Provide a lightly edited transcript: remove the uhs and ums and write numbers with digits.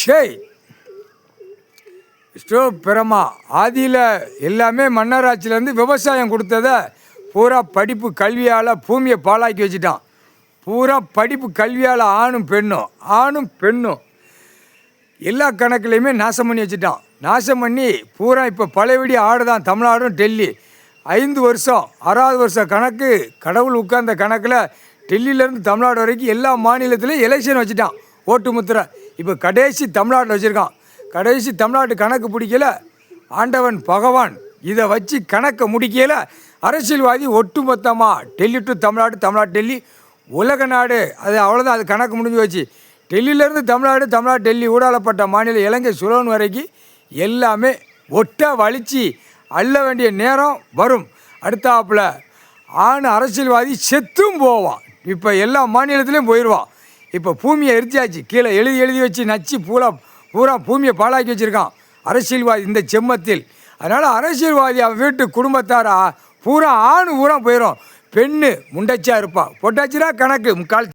ஷேய் ஸ்டோ பிரமா ஆதியில் எல்லாமே மன்னராட்சியிலேருந்து விவசாயம் கொடுத்ததை பூரா படிப்பு கல்வியால் பூமியை பாழாக்கி வச்சுட்டான். பூரா படிப்பு கல்வியால் ஆணும் பெண்ணும் எல்லா கணக்குலையுமே நாசம் பண்ணி வச்சுட்டான். நாசம் பண்ணி பூரா இப்போ பழையபடி ஆடுதான் தமிழ்நாடும் டெல்லி. 5 வருஷம் 6வது வருஷம் கணக்கு கடவுள் உட்கார்ந்த கணக்கில் டெல்லியிலேருந்து தமிழ்நாடு வரைக்கும் எல்லா மாநிலத்திலையும் எலெக்ஷன் வச்சுட்டான். ஓட்டு முத்திரை இப்போ கடைசி தமிழ்நாட்டில் வச்சுருக்கான். கடைசி தமிழ்நாட்டு கணக்கு பிடிக்கல, ஆண்டவன் பகவான் இதை வச்சு கணக்கை முடிக்கல. அரசியல்வாதி ஒட்டு மொத்தமாக டெல்லி டு தமிழ்நாடு, தமிழ்நாடு டெல்லி உலக நாடு, அது அவ்வளோதான். அது கணக்கு முடிஞ்சு வச்சு டெல்லியிலேருந்து தமிழ்நாடு, தமிழ்நாடு டெல்லி ஊடாலப்பட்ட மாநில இலங்கை சுலோன் வரைக்கும் எல்லாமே ஒட்டை வலிச்சு அள்ள வேண்டிய நேரம் வரும். அடுத்தாப்புல அரசியல்வாதி செத்தும் போவான். இப்போ எல்லா மாநிலத்திலையும் போயிடுவான். இப்போ பூமியை எரிச்சாச்சு, கீழே எழுதி வச்சு நச்சு பூரா பூமியை பாழாக்கி வச்சுருக்கான் அரசியல்வாதி இந்த செம்மத்தில். அதனால் அரசியல்வாதி அவன் வீட்டு குடும்பத்தாரா பூரா பூரா போயிடும். பெண்ணு முண்டச்சா இருப்பான். பொட்டாச்சுனா கணக்கு முக்கால்